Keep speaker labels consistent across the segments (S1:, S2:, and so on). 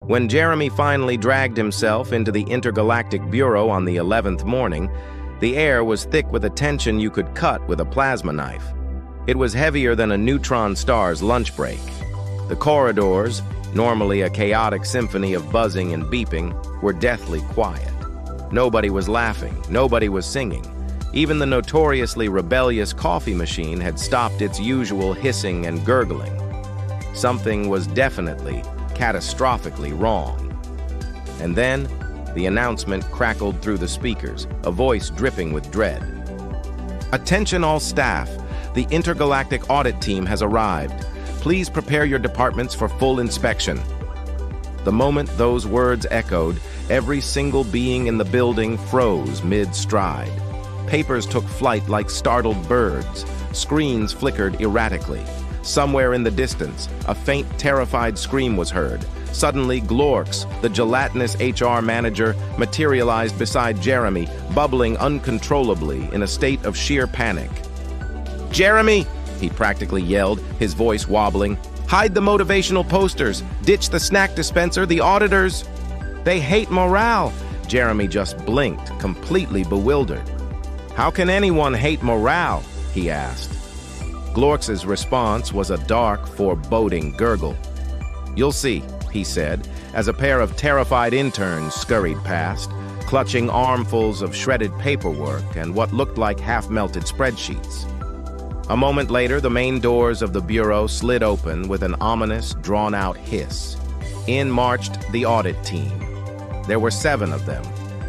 S1: When Jeremy finally dragged himself into the Intergalactic Bureau on the 11th morning, the air was thick with a tension you could cut with a plasma knife. It was heavier than a neutron star's lunch break. The corridors, normally a chaotic symphony of buzzing and beeping, were deathly quiet. Nobody was laughing, nobody was singing. Even the notoriously rebellious coffee machine had stopped its usual hissing and gurgling. Something was definitely, catastrophically wrong. And then, the announcement crackled through the speakers, a voice dripping with dread. "Attention all staff, the Intergalactic Audit team has arrived. Please prepare your departments for full inspection." The moment those words echoed, every single being in the building froze mid-stride. Papers took flight like startled birds. Screens flickered erratically. Somewhere in the distance, a faint, terrified scream was heard. Suddenly, Glorx, the gelatinous HR manager, materialized beside Jeremy, bubbling uncontrollably in a state of sheer panic. "Jeremy!" he practically yelled, his voice wobbling. "Hide the motivational posters! Ditch the snack dispenser, the auditors! They hate morale!" Jeremy just blinked, completely bewildered. "How can anyone hate morale?" he asked. Glorx's response was a dark, foreboding gurgle. "You'll see," he said, as a pair of terrified interns scurried past, clutching armfuls of shredded paperwork and what looked like half-melted spreadsheets. A moment later, the main doors of the bureau slid open with an ominous, drawn-out hiss. In marched the audit team. There were 7 of them,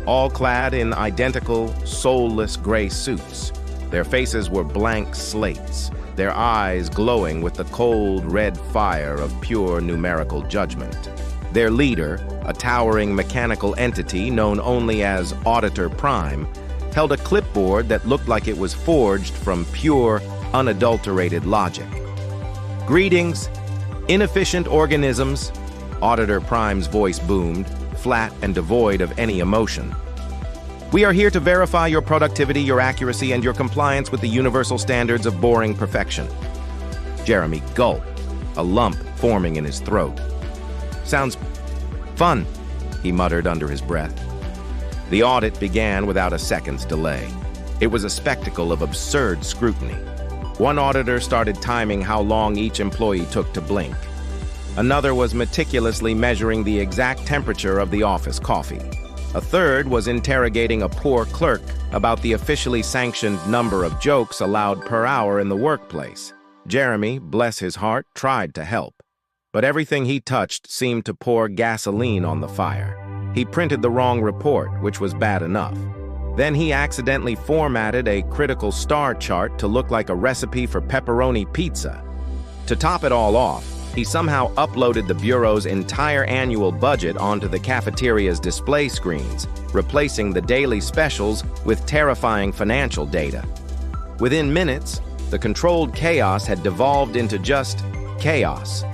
S1: all clad in identical, soulless gray suits. Their faces were blank slates, their eyes glowing with the cold, red fire of pure numerical judgment. Their leader, a towering mechanical entity known only as Auditor Prime, held a clipboard that looked like it was forged from pure, unadulterated logic. "Greetings, inefficient organisms," Auditor Prime's voice boomed, flat and devoid of any emotion. "We are here to verify your productivity, your accuracy, and your compliance with the universal standards of boring perfection." Jeremy gulped, a lump forming in his throat. "Sounds fun," he muttered under his breath. The audit began without a second's delay. It was a spectacle of absurd scrutiny. One auditor started timing how long each employee took to blink. Another was meticulously measuring the exact temperature of the office coffee. A third was interrogating a poor clerk about the officially sanctioned number of jokes allowed per hour in the workplace. Jeremy, bless his heart, tried to help. But everything he touched seemed to pour gasoline on the fire. He printed the wrong report, which was bad enough. Then he accidentally formatted a critical star chart to look like a recipe for pepperoni pizza. To top it all off, he somehow uploaded the Bureau's entire annual budget onto the cafeteria's display screens, replacing the daily specials with terrifying financial data. Within minutes, the controlled chaos had devolved into just chaos.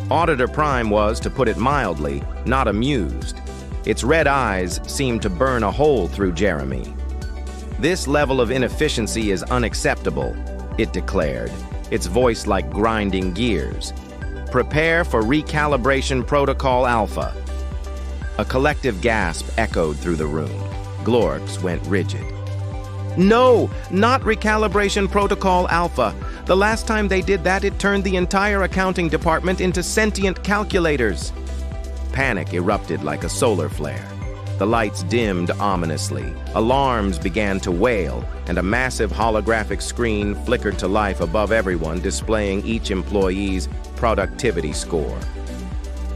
S1: Auditor Prime was, to put it mildly, not amused. Its red eyes seemed to burn a hole through Jeremy. "This level of inefficiency is unacceptable," it declared, its voice like grinding gears. "Prepare for recalibration protocol alpha." A collective gasp echoed through the room. Glorx went rigid. "No, not recalibration protocol alpha. The last time they did that, it turned the entire accounting department into sentient calculators." Panic erupted like a solar flare. The lights dimmed ominously, alarms began to wail, and a massive holographic screen flickered to life above everyone, displaying each employee's productivity score.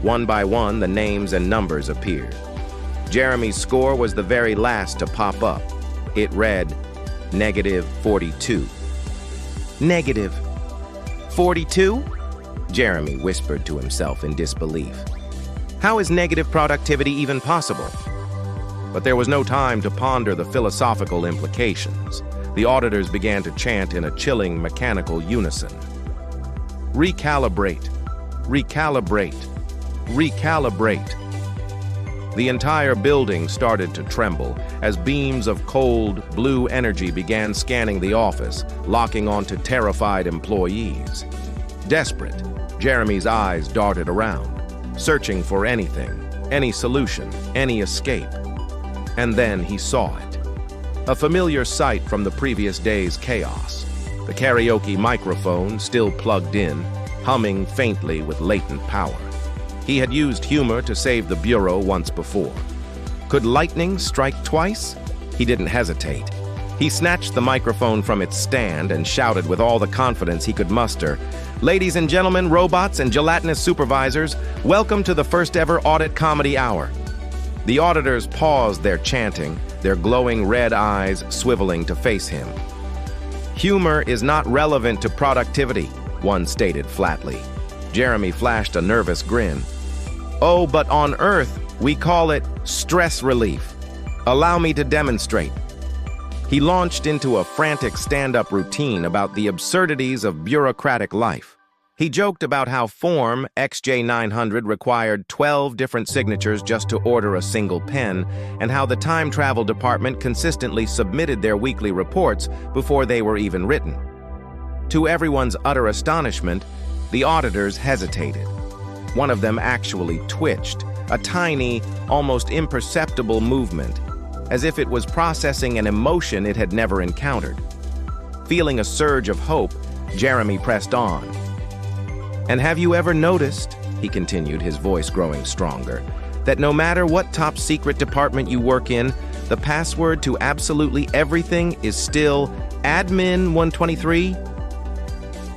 S1: One by one, the names and numbers appeared. Jeremy's score was the very last to pop up. It read, -42. -42? Jeremy whispered to himself in disbelief. How is negative productivity even possible? But there was no time to ponder the philosophical implications. The auditors began to chant in a chilling, mechanical unison. "Recalibrate, recalibrate, recalibrate." The entire building started to tremble as beams of cold, blue energy began scanning the office, locking onto terrified employees. Desperate, Jeremy's eyes darted around. searching for anything, any solution, any escape. And then he saw it. A familiar sight from the previous day's chaos. The karaoke microphone still plugged in, humming faintly with latent power. He had used humor to save the Bureau once before. Could lightning strike twice? He didn't hesitate. He snatched the microphone from its stand and shouted with all the confidence he could muster, "Ladies and gentlemen, robots and gelatinous supervisors, welcome to the first ever Audit Comedy Hour." The auditors paused their chanting, their glowing red eyes swiveling to face him. "Humor is not relevant to productivity," one stated flatly. Jeremy flashed a nervous grin. "Oh, but on Earth, we call it stress relief. Allow me to demonstrate." He launched into a frantic stand-up routine about the absurdities of bureaucratic life. He joked about how Form XJ900 required 12 different signatures just to order a single pen, and how the time travel department consistently submitted their weekly reports before they were even written. To everyone's utter astonishment, the auditors hesitated. One of them actually twitched, a tiny, almost imperceptible movement, as if it was processing an emotion it had never encountered. Feeling a surge of hope, Jeremy pressed on. "And have you ever noticed," he continued, his voice growing stronger, "that no matter what top secret department you work in, the password to absolutely everything is still Admin 123?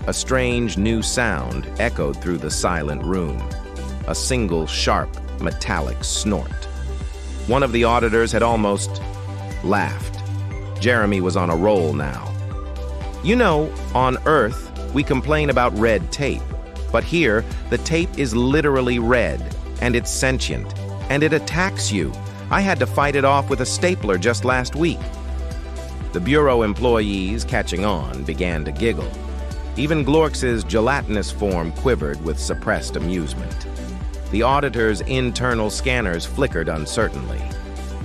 S1: A strange new sound echoed through the silent room. A single sharp, metallic snort. One of the auditors had almost laughed. Jeremy was on a roll now. "You know, on Earth, we complain about red tape. But here, the tape is literally red, and it's sentient, and it attacks you. I had to fight it off with a stapler just last week." The Bureau employees, catching on, began to giggle. Even Glorx's gelatinous form quivered with suppressed amusement. The auditor's internal scanners flickered uncertainly.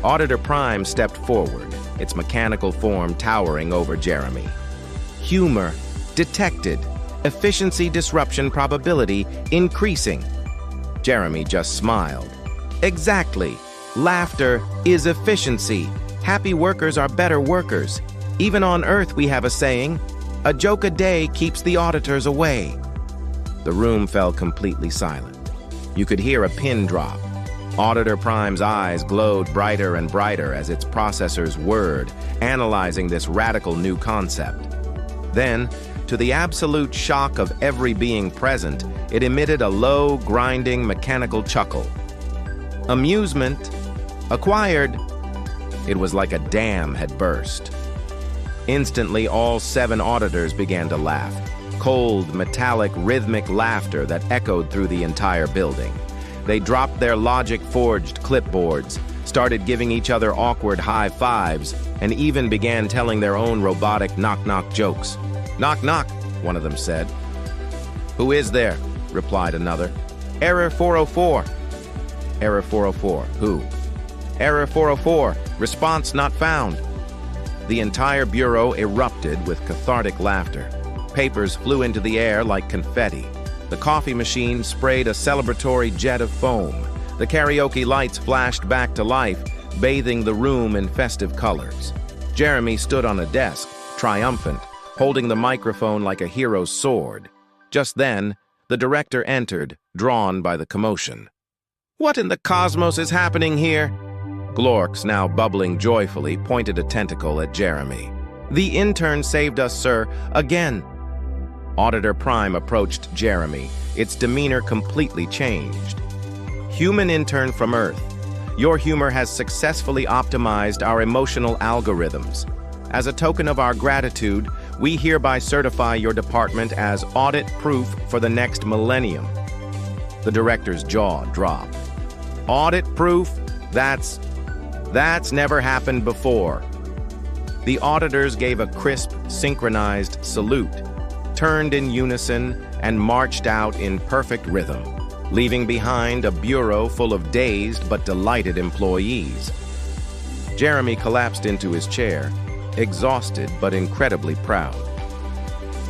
S1: Auditor Prime stepped forward, its mechanical form towering over Jeremy. "Humor detected. Efficiency disruption probability increasing." Jeremy just smiled. "Exactly. Laughter is efficiency. Happy workers are better workers. Even on Earth we have a saying, a joke a day keeps the auditors away." The room fell completely silent. You could hear a pin drop. Auditor Prime's eyes glowed brighter and brighter as its processors whirred, analyzing this radical new concept. Then, to the absolute shock of every being present, it emitted a low, grinding, mechanical chuckle. Amusement acquired. It was like a dam had burst. Instantly, all 7 auditors began to laugh. Cold, metallic, rhythmic laughter that echoed through the entire building. They dropped their logic-forged clipboards, started giving each other awkward high fives, and even began telling their own robotic knock-knock jokes. "Knock, knock," one of them said. "Who is there?" replied another. "Error 404. "Error 404. Who?" "Error 404. Response not found." The entire Bureau erupted with cathartic laughter. Papers flew into the air like confetti. The coffee machine sprayed a celebratory jet of foam. The karaoke lights flashed back to life, bathing the room in festive colors. Jeremy stood on a desk, triumphant, holding the microphone like a hero's sword. Just then, the director entered, drawn by the commotion. "What in the cosmos is happening here?" Glorx, now bubbling joyfully, pointed a tentacle at Jeremy. "The intern saved us, sir, again." Auditor Prime approached Jeremy, its demeanor completely changed. "Human intern from Earth, your humor has successfully optimized our emotional algorithms. As a token of our gratitude, we hereby certify your department as audit-proof for the next millennium." The director's jaw dropped. "Audit-proof? That's never happened before." The auditors gave a crisp, synchronized salute, turned in unison, and marched out in perfect rhythm, leaving behind a bureau full of dazed but delighted employees. Jeremy collapsed into his chair, exhausted but incredibly proud.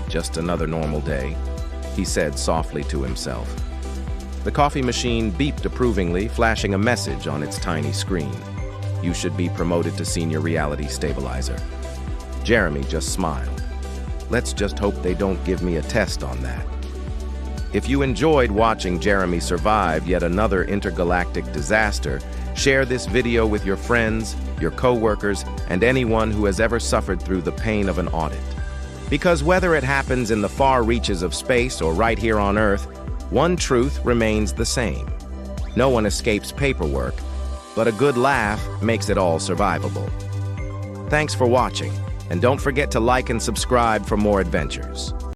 S1: "Just another normal day," he said softly to himself. The coffee machine beeped approvingly, flashing a message on its tiny screen. You should be promoted to senior reality stabilizer. Jeremy just smiled. Let's just hope they don't give me a test on that. If you enjoyed watching Jeremy survive yet another intergalactic disaster, share this video with your friends, your co-workers, and anyone who has ever suffered through the pain of an audit. Because whether it happens in the far reaches of space or right here on Earth, one truth remains the same. No one escapes paperwork, but a good laugh makes it all survivable. Thanks for watching, and don't forget to like and subscribe for more adventures.